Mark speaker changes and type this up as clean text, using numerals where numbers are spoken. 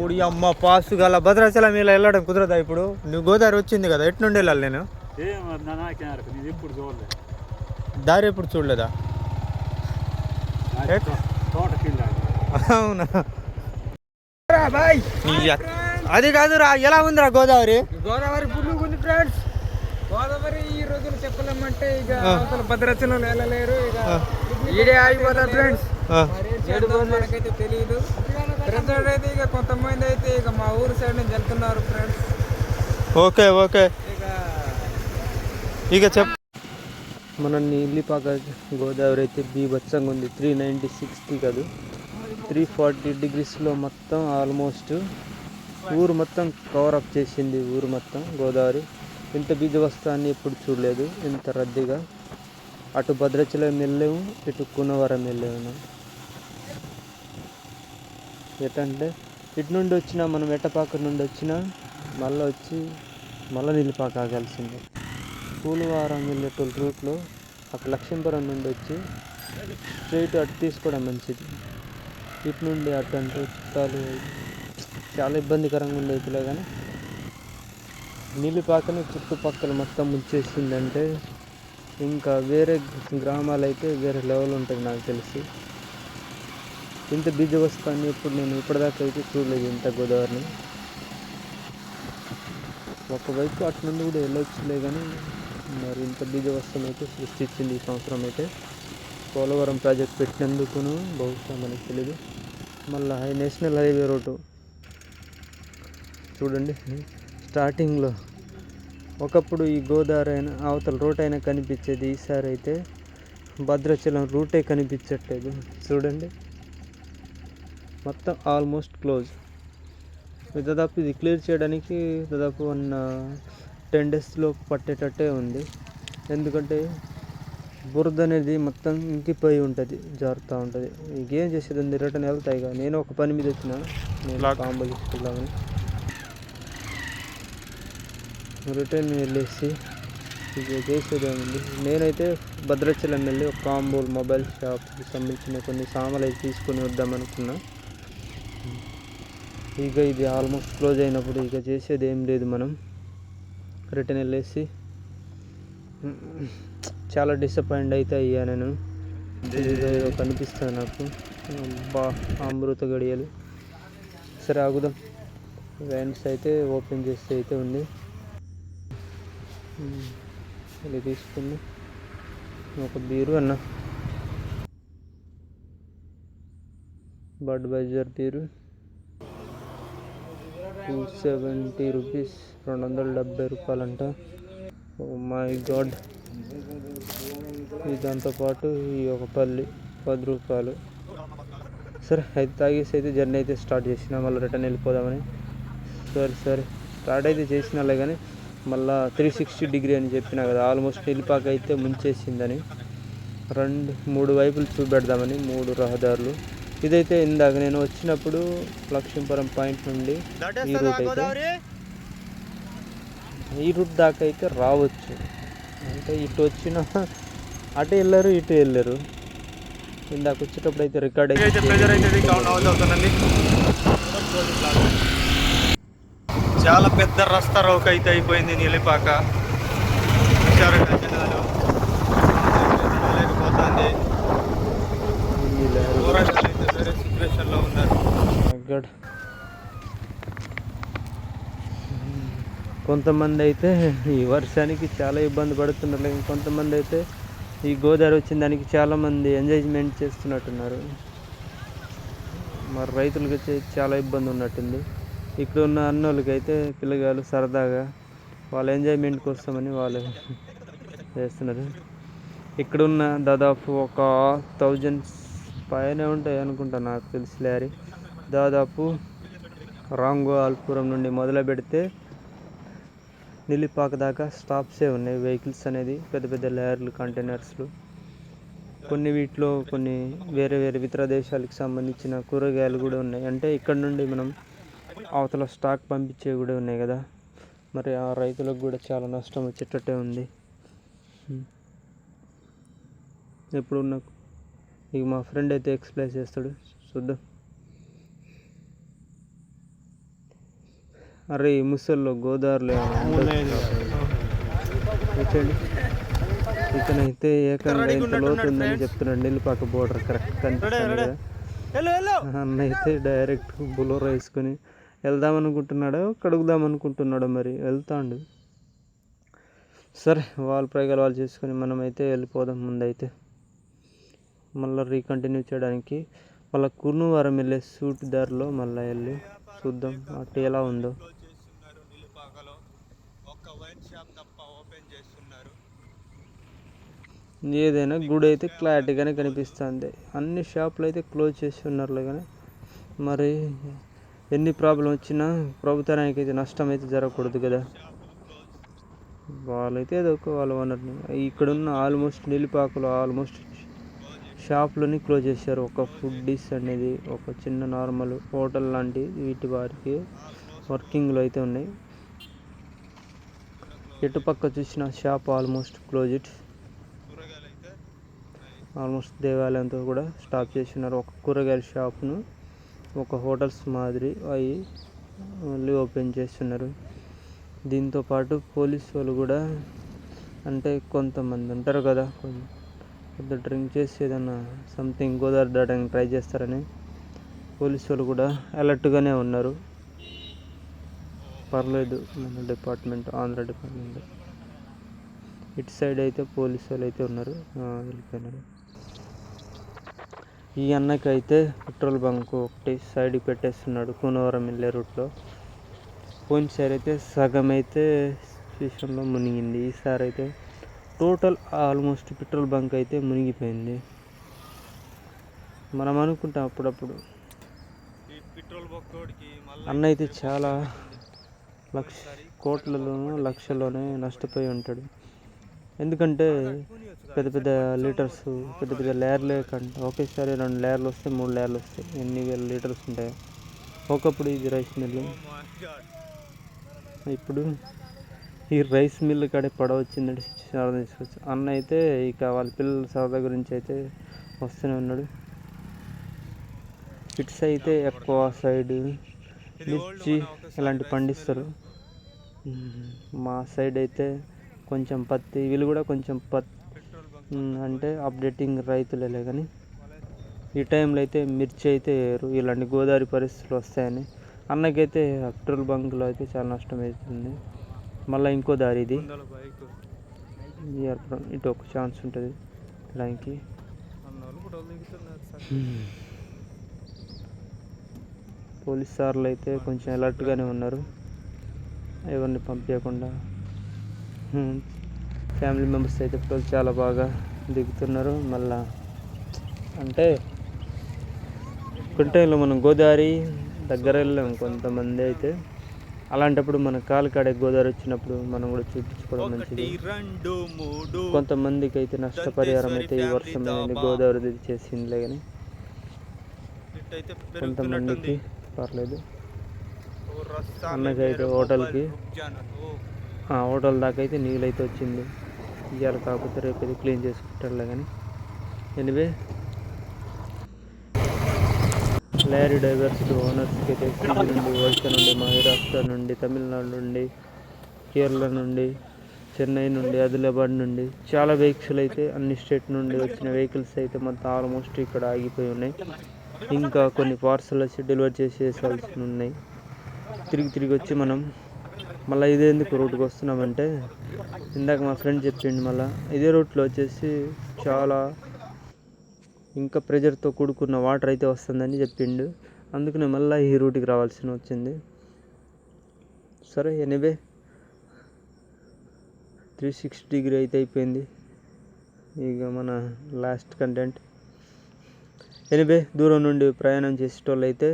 Speaker 1: ఓడి అమ్మ పాసు గల భద్రాచలం ఇలా వెళ్ళడం కుదరదా? ఇప్పుడు నువ్వు గోదావరి వచ్చింది కదా, ఎటు నుండి వెళ్ళాలి నేను? దారి ఎప్పుడు చూడలేదా? అవునా? అది కాదురా, ఎలా ఉందిరా గోదావరి?
Speaker 2: గోదావరి పుల్లుగుంది ఫ్రెండ్స్. గోదావరి ఈ రోజులు చెప్పలేమంటే ఇక అసలు భద్రాచలం వెళ్ళలేరు, ఇక ఈడే ఆగిపోతారు ఫ్రెండ్స్. మనకైతే తెలియదు ఫ్రెండ్స్. అయితే ఇక కొంతమంది అయితే ఇక మా ఊరు సైడ్ నుంచి వెళ్తున్నారు ఫ్రెండ్స్.
Speaker 1: ఓకే ఓకే, ఇక చెప్. మన నీలిపాక గోదావరి అయితే బీభత్సంగా ఉంది. 396 కాదు, 340 degreesలో మొత్తం ఆల్మోస్ట్ ఊరు మొత్తం కవరప్ చేసింది. ఊరు మొత్తం గోదావరి ఇంత బీజవస్తాన్ని ఎప్పుడు చూడలేదు, ఇంత రద్దీగా. అటు భద్రాచలం వెళ్ళాము, ఇటు కూనవరం వెళ్ళాము. ఎటంటే ఇటు నుండి వచ్చినా, మనం ఎట్టపాక నుండి వచ్చినా మళ్ళీ నీలిపాక ఆగాల్సిందే. కూనవరం వెళ్ళేటోళ్ళ రూట్లో అక్కడ లక్ష్మీపురం నుండి వచ్చి స్ట్రైట్ అటు తీసుకోవడం మంచిది. ఇటు నుండి అటు అంటే చుట్టాలు చాలా ఇబ్బందికరంగా ఉండేదిలే. కానీ నీలిపాకని చుట్టుపక్కల మొత్తం ముంచేసిందంటే ఇంకా వేరే గ్రామాలు అయితే వేరే లెవెల్ ఉంటుంది నాకు తెలిసి. ఇంత బీజవస్తాన్ని నేను ఇప్పటిదాకా అయితే చూడలేదు ఇంత గోదావరిని. ఒకవైపు అటు నుండి కూడా వెళ్ళొచ్చులే, కానీ మరి ఇంత బీజవస్తం అయితే సృష్టించింది ఈ సంవత్సరం అయితే. పోలవరం ప్రాజెక్ట్ పెట్టినందుకును బహుశా మనకు తెలియదు. మళ్ళీ నేషనల్ హైవే రోడ్డు చూడండి, స్టార్టింగ్లో ఒకప్పుడు ఈ గోదావరి అయినా అవతల రూట్ అయినా కనిపించేది, ఈసారి అయితే భద్రాచలం రూటే కనిపించట్లేదు. చూడండి, మొత్తం ఆల్మోస్ట్ క్లోజ్. దాదాపు ఇది క్లియర్ చేయడానికి దాదాపు 10 daysలో పట్టేటట్టే ఉంది. ఎందుకంటే బురద అనేది మొత్తం ఇంకిపోయి ఉంటుంది, జారుతూ ఉంటుంది. ఇంకేం చేసేది ఉంది, రిటర్న్ వెళ్తాయి. ఇక నేను ఒక పని మీద వచ్చిన, నేను కాంబో తీసుకెళ్దామని రిటర్న్ వెళ్ళేసి ఇక చేసేది ఏముంది. నేనైతే భద్రాచలం వెళ్ళి ఒక కాంబోల్ మొబైల్ షాప్కి సంబంధించిన కొన్ని సామాన్లు అయితే తీసుకొని వద్దామనుకున్నా. ఇక ఇది ఆల్మోస్ట్ క్లోజ్ అయినప్పుడు ఇక చేసేది ఏం లేదు. మనం రిటర్న్ వెళ్ళేసి చాలా డిసప్పాయింట్ అయితే అయ్యా నేను. ఏదో కనిపిస్తుంది నాకు, అమృత గడియలు. సరే ఆగుదాం. వ్యాన్స్ అయితే ఓపెన్ చేస్తే అయితే ఉంది, ఇది తీసుకుని ఒక బీరు అన్న, బడ్వైజర్ బీరు 270 రూపీస్, 270 రూపాయలంట. Oh my God. దాంతోపాటు ఈ ఒక పల్లి 10 రూపాయలు. సరే అయితే తాగేసి అయితే జర్నీ అయితే స్టార్ట్ చేసిన, మళ్ళీ రిటర్న్ వెళ్ళిపోదామని. సరే స్టార్ట్ అయితే చేసినాలే, కానీ మళ్ళీ 360 degree అని చెప్పినా కదా, ఆల్మోస్ట్ నీలిపాక అయితే ముంచేసిందని. 3 వైపులు చూపెడదామని, 3 రహదారులు. ఇదైతే ఇందాక నేను వచ్చినప్పుడు లక్ష్మీపురం పాయింట్ నుండి ఈ రూట్ దాకా అయితే రావచ్చు. అంటే ఇటు వచ్చిన అటు వెళ్ళారు, ఇటు వెళ్ళారు. ఇందాక వచ్చేటప్పుడు అయితే రికార్డ్ అయితే చాలా పెద్ద రస్తా రోక్ అయితే అయిపోయింది నీలిపాక. లేకపోతుంది, వేరే సిచ్యువేషన్లో ఉన్నారు. కొంతమంది అయితే ఈ వర్షానికి చాలా ఇబ్బంది పడుతున్నారు, కొంతమంది అయితే ఈ గోదావరి వచ్చిన దానికి చాలామంది ఎంజాయ్మెంట్ చేస్తున్నట్టున్నారు. మరి రైతులకి అయితే చాలా ఇబ్బంది ఉన్నట్టుంది. ఇక్కడ ఉన్న అన్నోళ్ళకైతే పిల్లగాళ్ళు సరదాగా వాళ్ళ ఎంజాయ్మెంట్ కోసమని వాళ్ళు చేస్తున్నారు. ఇక్కడున్న దాదాపు ఒక 1000 పైన ఉంటాయి అనుకుంటా నాకు తెలిసి లారీ. దాదాపు రాంగోపాల్పురం నుండి మొదలు పెడితే నీలిపాక దాకా స్టాప్సే ఉన్నాయి వెహికల్స్ అనేది, పెద్ద పెద్ద లారీలు, కంటైనర్స్లు. వీటిలో కొన్ని వేరే ఇతర దేశాలకు సంబంధించిన కూరగాయలు కూడా ఉన్నాయి. అంటే ఇక్కడ నుండి మనం అవతల స్టాక్ పంపించేవి కూడా ఉన్నాయి కదా. మరి ఆ రైతులకు కూడా చాలా నష్టం వచ్చేటట్టే ఉంది. ఎప్పుడు నాకు ఇక మా ఫ్రెండ్ అయితే ఎక్స్ప్లెయిన్ చేస్తాడు, చూద్దాం. అరే ఈ ముసల్లో గోదావరిలో వచ్చండి. ఇతనైతే ఏకంగా ఇంత లోతు ఉందని చెప్తున్నాడు. నీళ్ళపాక బోర్డర్ కరెక్ట్ కనిపిస్తుంది కదా. అన్న అయితే డైరెక్ట్ బులోరా వేసుకొని వెళ్దామనుకుంటున్నాడో కడుగుదామనుకుంటున్నాడో మరి వెళ్తాండు. సరే వాళ్ళ ప్రయోగాలు వాళ్ళు చేసుకొని మనమైతే వెళ్ళిపోదాం. ముందైతే మళ్ళీ రీకంటిన్యూ చేయడానికి మళ్ళీ కుర్నూవరం వెళ్ళే సూట్ దారిలో మళ్ళీ వెళ్ళి చూద్దాం అటు ఎలా ఉందో. ఏదైనా గుడి అయితే క్లారిటీగానే కనిపిస్తుంది. అన్ని షాపులు అయితే క్లోజ్ చేసి ఉన్నారులే, కానీ మరి ఎన్ని ప్రాబ్లం వచ్చినా ప్రభుత్వానికి అయితే నష్టం అయితే జరగకూడదు కదా. వాళ్ళైతే ఏదో ఒక వాళ్ళ ఓనర్ని ఇక్కడున్న ఆల్మోస్ట్ నీలిపాకులు ఆల్మోస్ట్ షాపులని క్లోజ్ చేశారు. ఒక ఫుడ్ డిష్ అనేది ఒక చిన్న నార్మల్ హోటల్ లాంటి వీటి వారికి వర్కింగ్లో అయితే ఉన్నాయి. ఎటుపక్క చూసిన షాప్ ఆల్మోస్ట్ క్లోజ్డ్. ఆల్మోస్ట్ దేవాలయంతో కూడా స్టాప్ చేస్తున్నారు. ఒక కూరగాయల షాప్ను ఒక హోటల్స్ మాదిరి అవి ఓన్లీ ఓపెన్ చేస్తున్నారు. దీంతోపాటు పోలీసు వాళ్ళు కూడా, అంటే కొంతమంది ఉంటారు కదా కొంత డ్రింక్ చేసి ఏదైనా సంథింగ్ గోదావరి దాటడానికి ట్రై చేస్తారని పోలీసు వాళ్ళు కూడా అలర్ట్గానే ఉన్నారు. పర్లేదు మన డిపార్ట్మెంట్, ఆంధ్ర డిపార్ట్మెంట్ ఇటు సైడ్ అయితే పోలీసు వాళ్ళు అయితే ఉన్నారు, వెళ్ళిపోయినారు. ఈ అన్నకైతే పెట్రోల్ బంక్ ఒకటి సైడ్కి పెట్టేస్తున్నాడు కూనవరం వెళ్ళే రూట్లో. పోయినసారి అయితే సగం అయితే విషయంలో మునిగింది. ఈసారి అయితే టోటల్ ఆల్మోస్ట్ పెట్రోల్ బంక్ అయితే మునిగిపోయింది. మనం అనుకుంటాం అప్పుడప్పుడు అన్న అయితే చాలా కోట్లలోనూ లక్షల్లోనే నష్టపోయి ఉంటాడు. ఎందుకంటే పెద్ద పెద్ద లీటర్స్ పెద్ద పెద్ద లేయర్లే కంటే ఒకేసారి 2 లేయర్లు వస్తాయి, 3 లేయర్లు వస్తాయి. ఎన్ని వేల లీటర్స్ ఉంటాయి. ఒకప్పుడు ఇది రైస్ మిల్లు, ఇప్పుడు ఈ రైస్ మిల్లు కాడే పడవ వచ్చిందంటే సిచ్యువేషన్ తీసుకోవచ్చు. అన్న అయితే ఇక వాళ్ళ పిల్లల సరదా గురించి అయితే వస్తూనే ఉన్నాడు. ఇట్స్ అయితే ఎక్కువ సైడ్ మిర్చి ఇలాంటి పండిస్తారు. మా సైడ్ అయితే కొంచెం పత్తి, వీళ్ళు కూడా కొంచెం అంటే అప్డేటింగ్ రైతులే, కానీ ఈ టైంలో అయితే మిర్చి అయితే వేయరు. ఇలాంటి గోదావరి పరిస్థితులు వస్తాయని అన్నకైతే పెట్రోల్ బంక్లో అయితే చాలా నష్టం అవుతుంది. మళ్ళీ ఇంకో దారి ఇది ఇటు ఒక ఛాన్స్ ఉంటుంది దానికి. పోలీస్ సార్లు అయితే కొంచెం అలర్ట్గానే ఉన్నారు, ఎవరిని పంపించకుండా. ఫ్యామిలీ మెంబర్స్ అయితే ఇప్పుడు చాలా బాగా దిగుతున్నారు. మళ్ళా అంటే కొన్ని టైంలో మనం గోదావరి దగ్గర వెళ్ళాం కొంతమంది అయితే, అలాంటప్పుడు మన కాలు కాడే గోదావరి వచ్చినప్పుడు మనం కూడా చూపించుకోవడం మంచిది. కొంతమందికి అయితే నష్టపరిహారం అయితే ఈ వర్షం గోదావరి చేసిందిలే, కానీ కొంతమందికి పర్లేదు. అన్నకైతే హోటల్ దాకా అయితే నీళ్ళు అయితే వచ్చింది. ఇవాళ కాకపోతే రేపు అయితే క్లీన్ చేసుకుంటారులే, కానీ ఎనివే లారీ డ్రైవర్స్ ఓనర్స్కి అయితే నుండి, ఒడిశా నుండి, మహారాష్ట్ర నుండి, తమిళనాడు నుండి, కేరళ నుండి, చెన్నై నుండి, ఆదిలాబాద్ నుండి చాలా వెహికల్స్ అయితే అన్ని స్టేట్ నుండి వచ్చిన వెహికల్స్ అయితే మొత్తం ఆల్మోస్ట్ ఇక్కడ ఆగిపోయి ఉన్నాయి. ఇంకా కొన్ని పార్సల్ వచ్చి డెలివరీ చేసేసాల్సి ఉన్నాయి. తిరిగి వచ్చి మనం మళ్ళీ ఇదే ఎందుకు రూట్కి వస్తున్నామంటే, ఇందాక మా ఫ్రెండ్ చెప్పిండు మళ్ళీ ఇదే రూట్లో వచ్చేసి చాలా ఇంకా ప్రెజర్తో కూడుకున్న వాటర్ అయితే వస్తుందని చెప్పిండు. అందుకనే మళ్ళీ ఈ రూట్కి రావాల్సి వచ్చింది. సరే ఎనీవే 360 డిగ్రీ అయితే అయిపోయింది. ఇక మన లాస్ట్ కంటెంట్. ఎనీవే దూరం నుండి ప్రయాణం చేసేటోళ్ళు అయితే